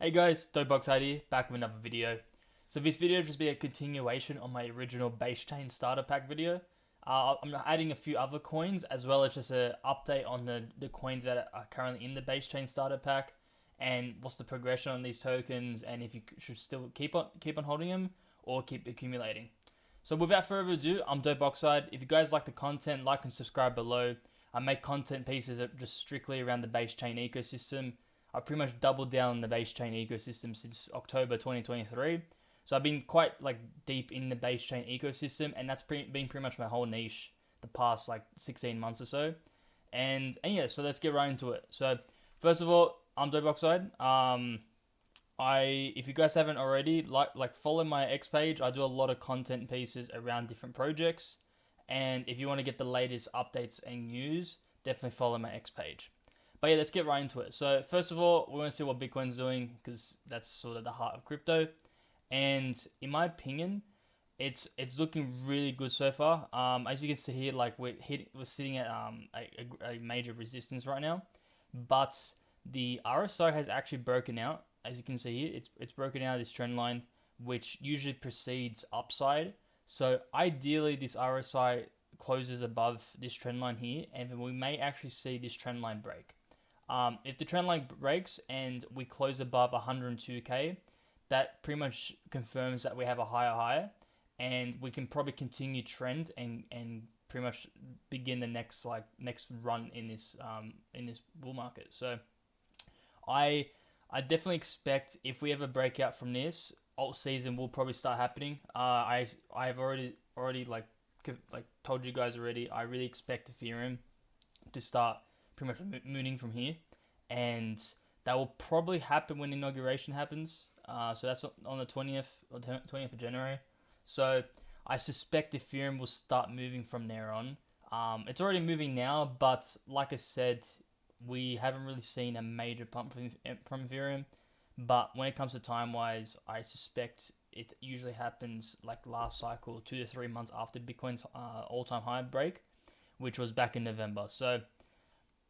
Hey guys, Pok Pok here, back with another video. So this video will just be a continuation on my original base chain starter pack video. I'm adding a few other coins as well as just an update on the coins that are currently in the base chain starter pack and what's the progression on these tokens and if you should still keep on holding them or keep accumulating. So without further ado, I'm Pok Pok. If you guys like the content, like and subscribe below. I make content pieces just strictly around the base chain ecosystem. I've pretty much doubled down on the base chain ecosystem since October 2023. So I've been quite deep in the base chain ecosystem, and that's been pretty much my whole niche the past 16 months or so. And yeah, so let's get right into it. So first of all, I'm Pok Pok. If you guys haven't already, follow my X page. I do a lot of content pieces around different projects, and if you want to get the latest updates and news, definitely follow my X page. But yeah, let's get right into it. So first of all, we want to see what Bitcoin's doing because that's sort of the heart of crypto. And in my opinion, it's looking really good so far. As you can see here, we're sitting at a major resistance right now, but the RSI has actually broken out. As you can see here, it's broken out of this trend line, which usually precedes upside. So ideally, this RSI closes above this trend line here, and then we may actually see this trend line break. If the trend line breaks and we close above 102k, that pretty much confirms that we have a higher high, and we can probably continue trend and pretty much begin the next run in this bull market. So I definitely expect if we ever break out from this, alt season will probably start happening. I've already told you guys already. I really expect Ethereum to start pretty much mooning from here, and that will probably happen when inauguration happens. So that's on the 20th of January. So I suspect Ethereum will start moving from there on. It's already moving now, but like I said, we haven't really seen a major pump from Ethereum. But when it comes to time-wise, I suspect it usually happens like last cycle, 2 to 3 months after Bitcoin's all-time high break, which was back in November. So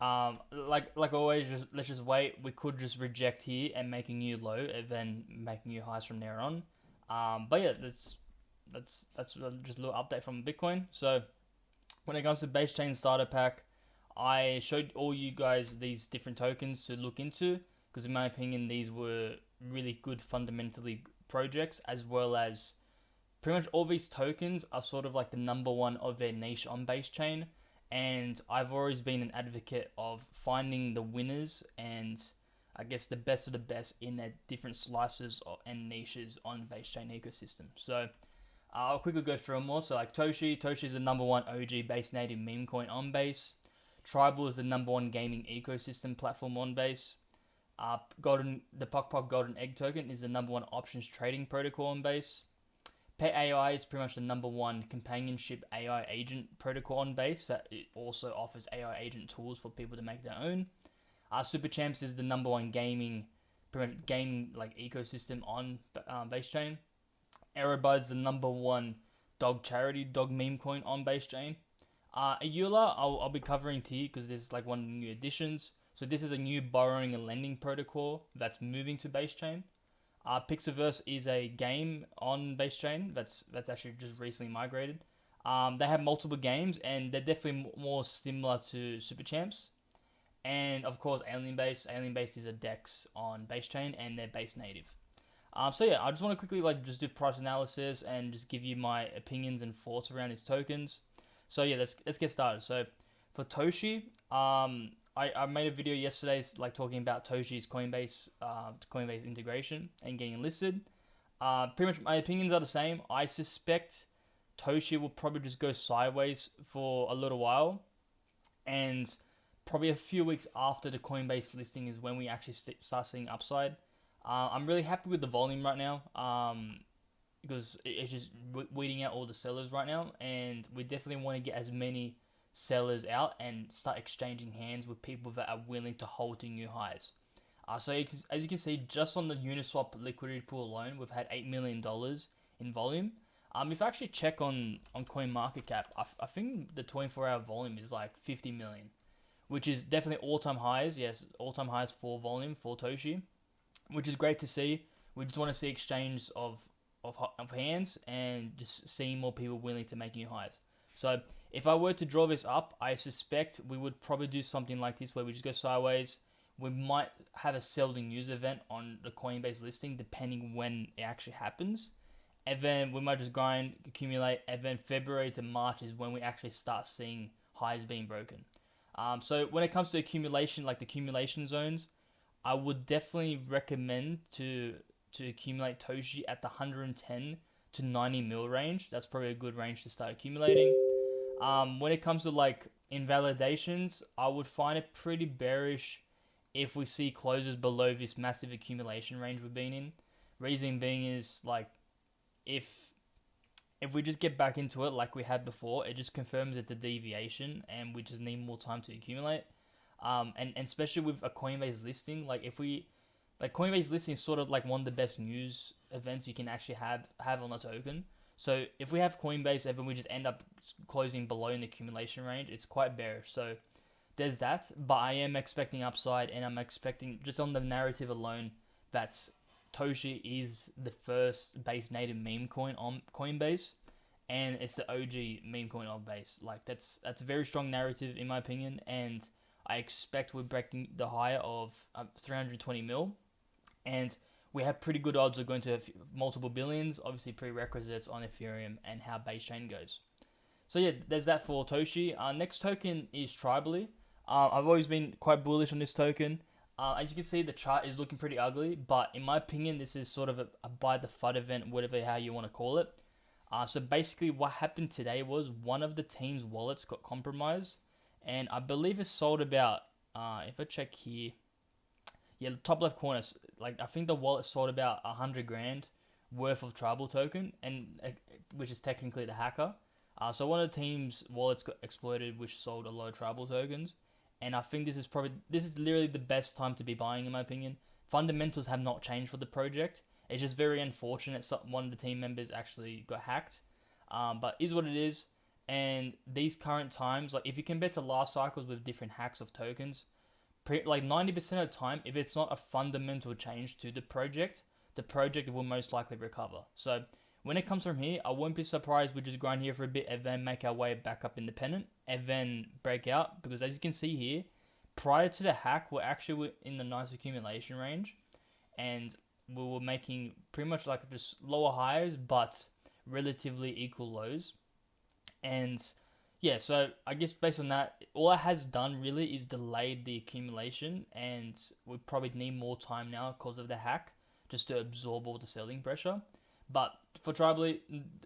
like always, let's just wait. We could just reject here and make a new low, and then make new highs from there on. But yeah, that's just a little update from Bitcoin. So when it comes to base chain starter pack, I showed all you guys these different tokens to look into because in my opinion these were really good fundamentally projects, as well as pretty much all these tokens are sort of like the number one of their niche on base chain. And I've always been an advocate of finding the winners and I guess the best of the best in their different slices and niches on base chain ecosystem. So I'll quickly go through them more. So like Toshi is the number one OG base native meme coin on base. Tribel is the number one gaming ecosystem platform on base. The Pok Pok Golden Egg token is the number one options trading protocol on base. PEGG AI is pretty much the number one companionship AI agent protocol on base that it also offers AI agent tools for people to make their own. Super Champs is the number one gaming ecosystem on base chain. AEROBUD is the number one dog meme coin on base chain. YULA I'll be covering to you because there's one of the new additions. So this is a new borrowing and lending protocol that's moving to base chain. Pixelverse is a game on base chain that's actually just recently migrated. They have multiple games and they're definitely more similar to Super Champs. And of course, AlienBase. AlienBase is a DEX on base chain and they're base native. So yeah, I just want to quickly just do price analysis and just give you my opinions and thoughts around these tokens. So yeah, let's get started. So for Toshi, I made a video yesterday talking about Toshi's Coinbase integration and getting listed. Pretty much my opinions are the same. I suspect Toshi will probably just go sideways for a little while, and probably a few weeks after the Coinbase listing is when we actually start seeing upside. I'm really happy with the volume right now because it's just weeding out all the sellers right now, and we definitely want to get as many sellers out and start exchanging hands with people that are willing to hold to new highs. So as you can see, just on the Uniswap liquidity pool alone, we've had $8 million in volume. If I actually check on CoinMarketCap, I think the 24-hour volume is 50 million, which is definitely all-time highs. Yes, all-time highs for volume for Toshi. which is great to see. We just want to see exchange of hands and just seeing more people willing to make new highs. So if I were to draw this up, I suspect we would probably do something like this where we just go sideways. We might have a selling news event on the Coinbase listing depending when it actually happens. And then we might just grind, accumulate, and then February to March is when we actually start seeing highs being broken. So when it comes to accumulation, like the accumulation zones, I would definitely recommend to accumulate Toshi at the 110 to 90 mil range. That's probably a good range to start accumulating. When it comes to like invalidations, I would find it pretty bearish if we see closes below this massive accumulation range we've been in. Reason being is like if we just get back into it like we had before, it just confirms it's a deviation and we just need more time to accumulate. And especially with a Coinbase listing, like if we like Coinbase listing is sort of like one of the best news events you can actually have on a token. So if we have Coinbase and then we just end up closing below in the accumulation range, it's quite bearish. So there's that, but I am expecting upside, and I'm expecting just on the narrative alone that Toshi is the first base native meme coin on Coinbase, and it's the OG meme coin on Base. Like that's a very strong narrative in my opinion, and I expect we're breaking the higher of 320 mil, and we have pretty good odds of going to multiple billions. Obviously, prerequisites on Ethereum and how base chain goes. So yeah, there's that for Toshi. Next token is Tribel. I've always been quite bullish on this token. As you can see, the chart is looking pretty ugly, but in my opinion, this is sort of a buy the FUD event, whatever how you want to call it. So basically, what happened today was one of the team's wallets got compromised, and I believe it sold about. If I check here, yeah, the top left corner, like I think the wallet sold about 100 grand worth of Tribel token, and which is technically the hacker. So one of the team's wallets got exploited, which sold a lot of Tribel tokens. And I think this is literally the best time to be buying, in my opinion. Fundamentals have not changed for the project. It's just very unfortunate one of the team members actually got hacked. But is what it is. And these current times, like if you compare to last cycles with different hacks of tokens, like 90% of the time, if it's not a fundamental change to the project will most likely recover. So when it comes from here, I won't be surprised we just grind here for a bit and then make our way back up independent and then break out. Because as you can see here, prior to the hack, we're actually in the nice accumulation range. And we were making pretty much like just lower highs, but relatively equal lows. And yeah, so I guess based on that, all it has done really is delayed the accumulation. And we probably need more time now because of the hack just to absorb all the selling pressure. But for Tribel,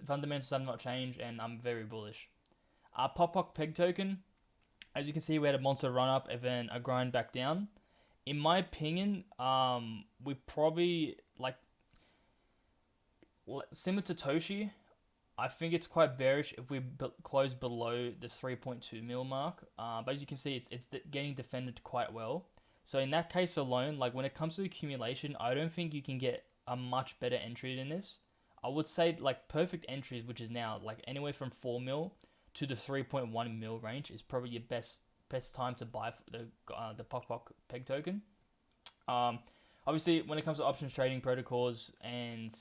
fundamentals have not changed, and I'm very bullish. Pok Pok PEGG token, as you can see, we had a monster run up and then a grind back down. In my opinion, we probably like similar to Toshi. I think it's quite bearish if we close below the 3.2 mil mark. But as you can see, it's getting defended quite well. So in that case alone, like when it comes to accumulation, I don't think you can get a much better entry than this. I would say like perfect entries, which is now like anywhere from 4 mil to the 3.1 mil range, is probably your best time to buy the Pok Pok PEGG token. Obviously, when it comes to options trading protocols and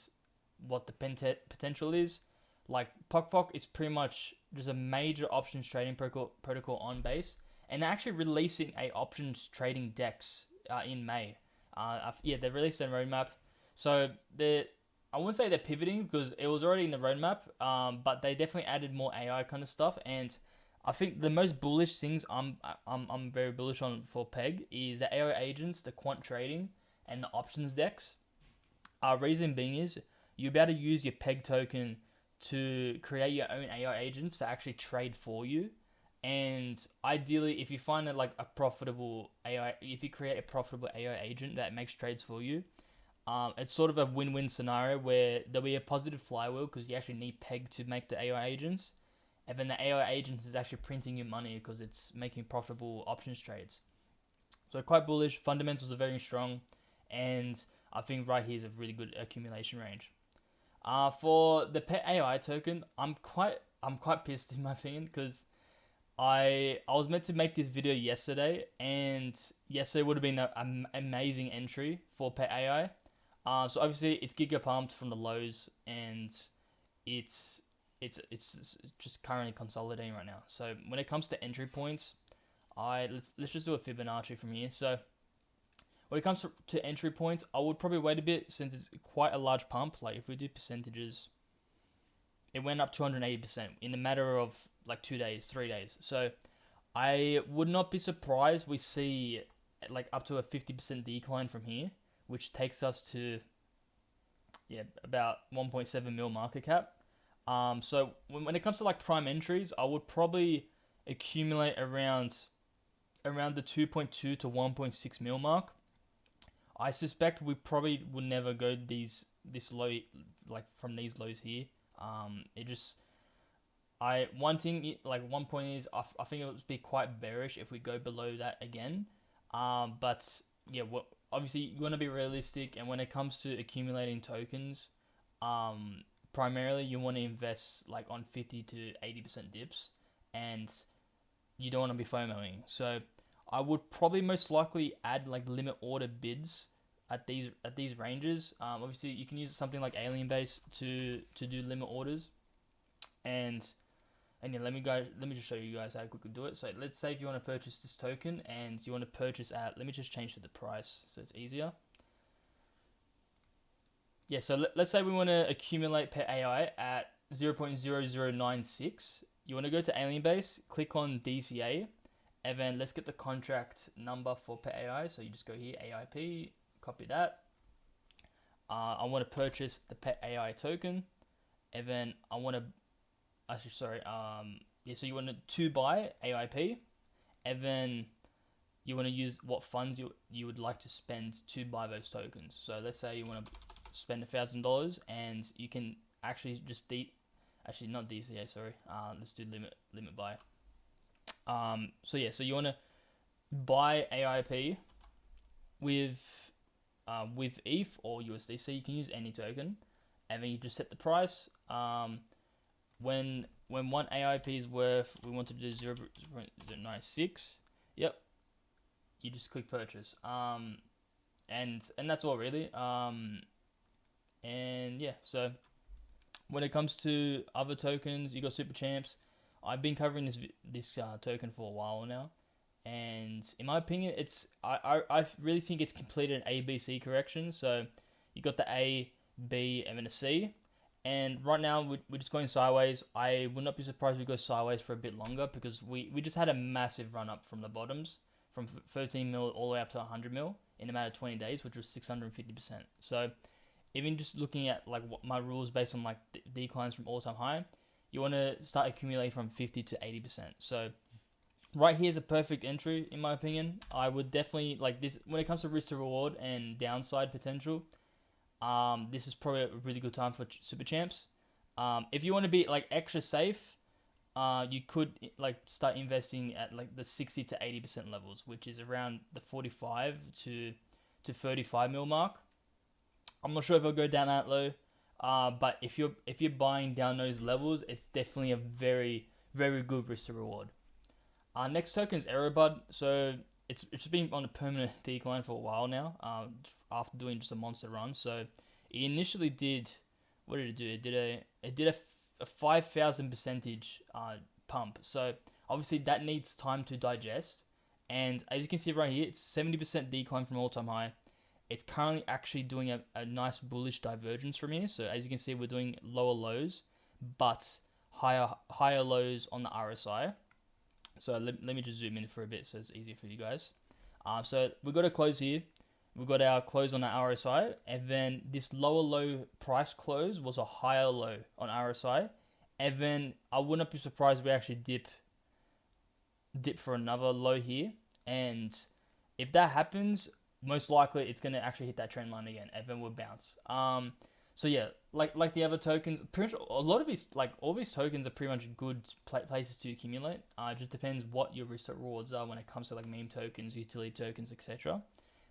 what the potential is, like Pok Pok is pretty much just a major options trading protocol on Base, and they're actually releasing a options trading DEX in May. Yeah, they released their roadmap, so I wouldn't say they're pivoting because it was already in the roadmap, but they definitely added more AI kind of stuff. And I think the most bullish things I'm very bullish on for PEGG is the AI agents, the quant trading, and the options DEX. Reason being is you'll be able to use your PEGG token to create your own AI agents to actually trade for you. And ideally, if you find it like a profitable AI, if you create a profitable AI agent that makes trades for you, it's sort of a win-win scenario where there'll be a positive flywheel because you actually need PEGG to make the AI agents, and then the AI agents is actually printing you money because it's making profitable options trades. So quite bullish. Fundamentals are very strong, and I think right here is a really good accumulation range. For the PET AI token, I'm quite pissed in my opinion because I was meant to make this video yesterday, and yesterday would have been an amazing entry for Pet AI. So obviously it's giga pumped from the lows, and it's it's just currently consolidating right now. So when it comes to entry points, let's just do a Fibonacci from here. So when it comes to entry points, I would probably wait a bit since it's quite a large pump. Like if we do percentages, it went up 280% in a matter of like 2 days, 3 days. So I would not be surprised we see like up to a 50% decline from here, which takes us to about 1.7 mil market cap. So when it comes to like prime entries, I would probably accumulate around the 2.2 to 1.6 mil mark. I suspect we probably will never go this low, like from these lows here. It just one point is I think it would be quite bearish if we go below that again. But yeah, obviously you want to be realistic, and when it comes to accumulating tokens, primarily you want to invest like on 50 to 80% dips, and you don't want to be FOMOing. So I would probably most likely add like limit order bids at these ranges. Obviously you can use something like AlienBase to do limit orders, and yeah, let me just show you guys how quickly do it. So let's say if you want to purchase this token and you want to purchase at, let me just change to the price so it's easier. Yeah, so let's say we want to accumulate Pet AI at 0.0096. You want to go to AlienBase, click on DCA, and then let's get the contract number for Pet AI. So you just go here, AIP, copy that. I want to purchase the Pet AI token, and then I want to, so you want to buy AIP, and then you want to use what funds you would like to spend to buy those tokens. So let's say you want to spend $1,000, and you can actually just not DCA, sorry. Let's do limit buy. So you want to buy AIP with ETH or USD. So you can use any token, and then you just set the price. When one AIP is worth, we want to do 0.096. Yep. You just click purchase. And that's all really. And yeah, so when it comes to other tokens, you got Super Champs. I've been covering this token for a while now, and in my opinion, I really think it's completed an ABC correction. So you got the A, B, and then a C, and right now we're just going sideways. I would not be surprised if we go sideways for a bit longer, because we just had a massive run up from the bottoms, from 13 mil all the way up to 100 mil in a matter of 20 days, which was 650%. So even just looking at like what my rules based on like declines from all-time high, you want to start accumulating from 50 to 80%. So right here is a perfect entry in my opinion. I would definitely like this when it comes to risk to reward and downside potential. This is probably a really good time for Super Champs. If you want to be like extra safe, you could like start investing at like the 60 to 80% levels, which is around the 45 to 35 mil mark. I'm not sure if I'll go down that low, but if you're buying down those levels, it's definitely a very, very good risk to reward. Next token is AEROBUD. So it's been on a permanent decline for a while now, after doing just a monster run. So it initially did, what did it do? It did a 5,000% pump. So obviously that needs time to digest. And as you can see right here, it's 70% decline from all-time high. It's currently actually doing a nice bullish divergence from here. So as you can see, we're doing lower lows, but higher lows on the RSI. So let me just zoom in for a bit so it's easier for you guys. So we've got a close here. We've got our close on our RSI, and then this lower low price close was a higher low on RSI. And then I would not be surprised if we actually dip for another low here. And if that happens, most likely it's going to actually hit that trend line again, and then we'll bounce. So yeah, like the other tokens, pretty much a lot of these, like all these tokens are pretty much good places to accumulate. It just depends what your risk rewards are when it comes to like meme tokens, utility tokens, etc.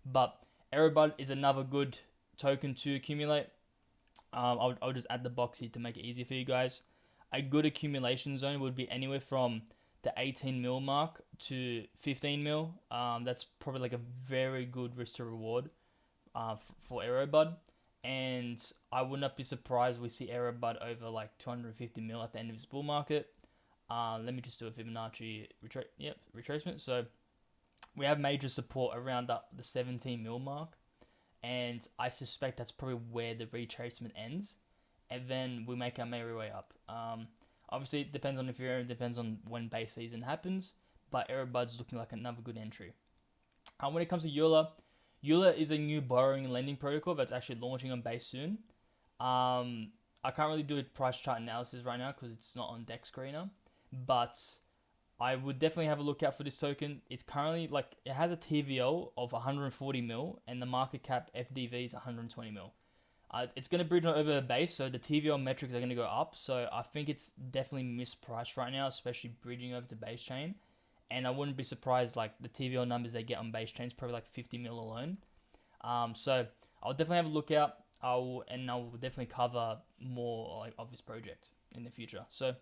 But AEROBUD is another good token to accumulate. I'll just add the box here to make it easier for you guys. A good accumulation zone would be anywhere from the 18 mil mark to 15 mil. That's probably like a very good risk to reward for AEROBUD. And I would not be surprised we see AEROBUD over like 250 mil at the end of this bull market. Let me just do a Fibonacci retracement. So we have major support around the 17 mil mark, and I suspect that's probably where the retracement ends, and then we make our merry way up. Obviously, it depends on Ethereum, it depends on when base season happens, but AEROBUD's looking like another good entry. When it comes to YULA, YULA is a new borrowing and lending protocol that's actually launching on base soon. I can't really do a price chart analysis right now because it's not on deck screener, but I would definitely have a look out for this token. It's currently like, it has a TVL of 140 mil and the market cap FDV is 120 mil. It's going to bridge over a base, so the TVL metrics are going to go up. So I think it's definitely mispriced right now, especially bridging over to base chain. And I wouldn't be surprised, like the TVL numbers they get on base chain is probably like 50 mil alone. So I'll definitely have a look out. I'll definitely cover more like of this project in the future. So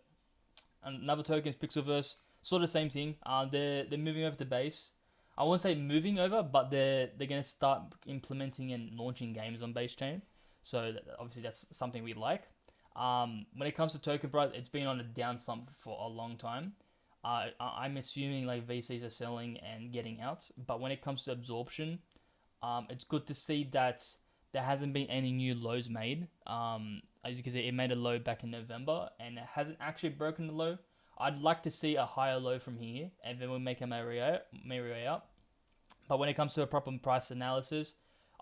another token is Pixelverse. Sort of the same thing. They're moving over to base. I won't say moving over, but they're going to start implementing and launching games on base chain. So obviously that's something we like. When it comes to token price, it's been on a down slump for a long time. I'm assuming like VCs are selling and getting out. But when it comes to absorption, it's good to see that there hasn't been any new lows made. As you can see, it made a low back in November and it hasn't actually broken the low. I'd like to see a higher low from here, and then we'll make a merry way up. But when it comes to a proper price analysis,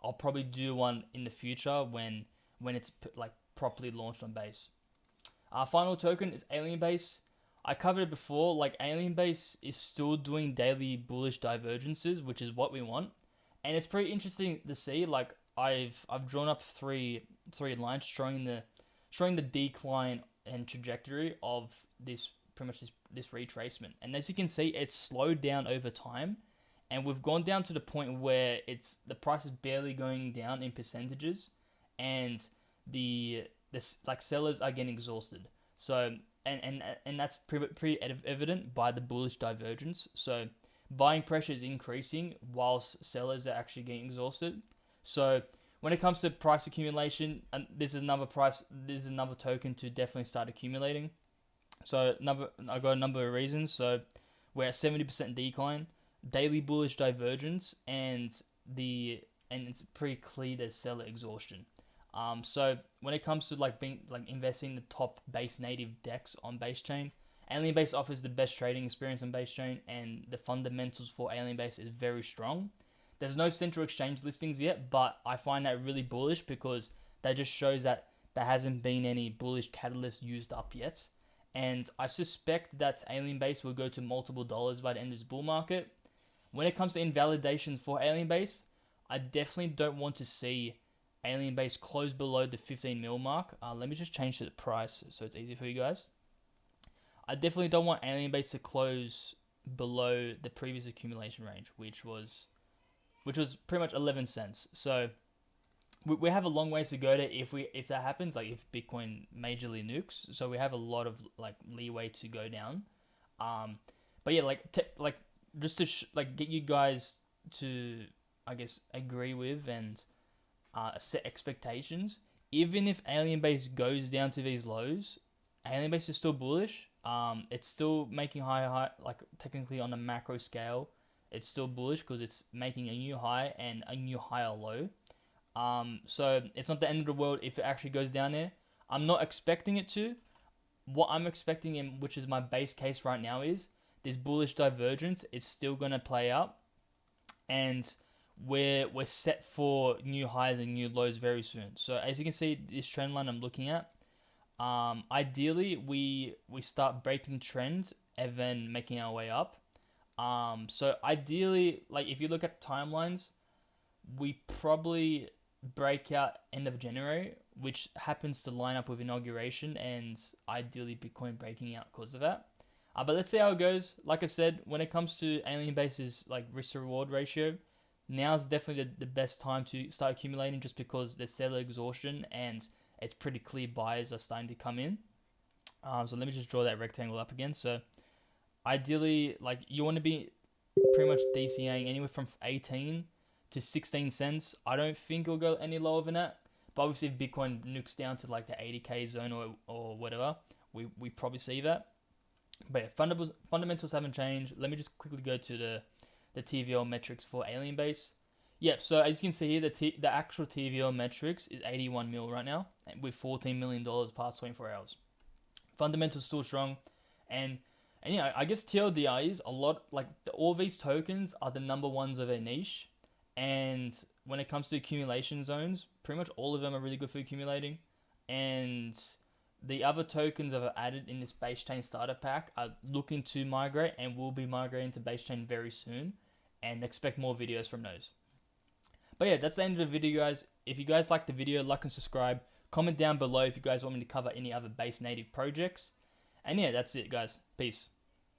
I'll probably do one in the future when it's like properly launched on base. Our final token is AlienBase. I covered it before. Like AlienBase is still doing daily bullish divergences, which is what we want, and it's pretty interesting to see. Like I've drawn up three lines showing the decline and trajectory of this retracement. And as you can see, it's slowed down over time, and we've gone down to the point where the price is barely going down in percentages, and the sellers are getting exhausted. So and that's pretty evident by the bullish divergence. So buying pressure is increasing whilst sellers are actually getting exhausted. So when it comes to price accumulation, and this is another token to definitely start accumulating. So I got a number of reasons. So we're at 70% decline, daily bullish divergence, and it's pretty clear there's seller exhaustion. So when it comes to investing in the top base native DEX on base chain, AlienBase offers the best trading experience on base chain, and the fundamentals for AlienBase is very strong. There's no central exchange listings yet, but I find that really bullish because that just shows that there hasn't been any bullish catalyst used up yet. And I suspect that AlienBase will go to multiple dollars by the end of this bull market. When it comes to invalidations for AlienBase, I definitely don't want to see AlienBase close below the 15 mil mark. Let me just change the price so it's easy for you guys. I definitely don't want AlienBase to close below the previous accumulation range, which was pretty much 11 cents. So we have a long ways to go to if that happens, like if Bitcoin majorly nukes. So we have a lot of like leeway to go down. But yeah, just to get you guys to, I guess, agree with and set expectations. Even if AlienBase goes down to these lows, AlienBase is still bullish. It's still making high, like technically on a macro scale, it's still bullish because it's making a new high and a new higher low. So it's not the end of the world if it actually goes down there. I'm not expecting it to. What I'm expecting, and which is my base case right now, is this bullish divergence is still going to play out, and we're set for new highs and new lows very soon. So as you can see, this trend line I'm looking at, ideally we start breaking trends and then making our way up. So ideally, like if you look at timelines, we probably break out end of January, which happens to line up with inauguration, and ideally Bitcoin breaking out because of that. But let's see how it goes. Like I said, when it comes to AlienBase's like risk to reward ratio, now's definitely the best time to start accumulating, just because there's seller exhaustion and it's pretty clear buyers are starting to come in. So let me just draw that rectangle up again. So ideally, like, you want to be pretty much DCAing anywhere from 18 to 16 cents. I don't think it'll go any lower than that. But obviously, if Bitcoin nukes down to like the 80K zone or whatever, we probably see that. But yeah, fundamentals haven't changed. Let me just quickly go to the TVL metrics for AlienBase. Yep, so as you can see here, the actual TVL metrics is 81 mil right now, with $14 million past 24 hours. Fundamentals still strong, and yeah, I guess TLDR is a lot, like, all these tokens are the number ones of their niche, and when it comes to accumulation zones, pretty much all of them are really good for accumulating, and the other tokens that are added in this base chain starter pack are looking to migrate and will be migrating to base chain very soon, and expect more videos from those. But yeah, that's the end of the video, guys. If you guys like the video, like and subscribe. Comment down below if you guys want me to cover any other base native projects. And yeah, that's it, guys. Peace.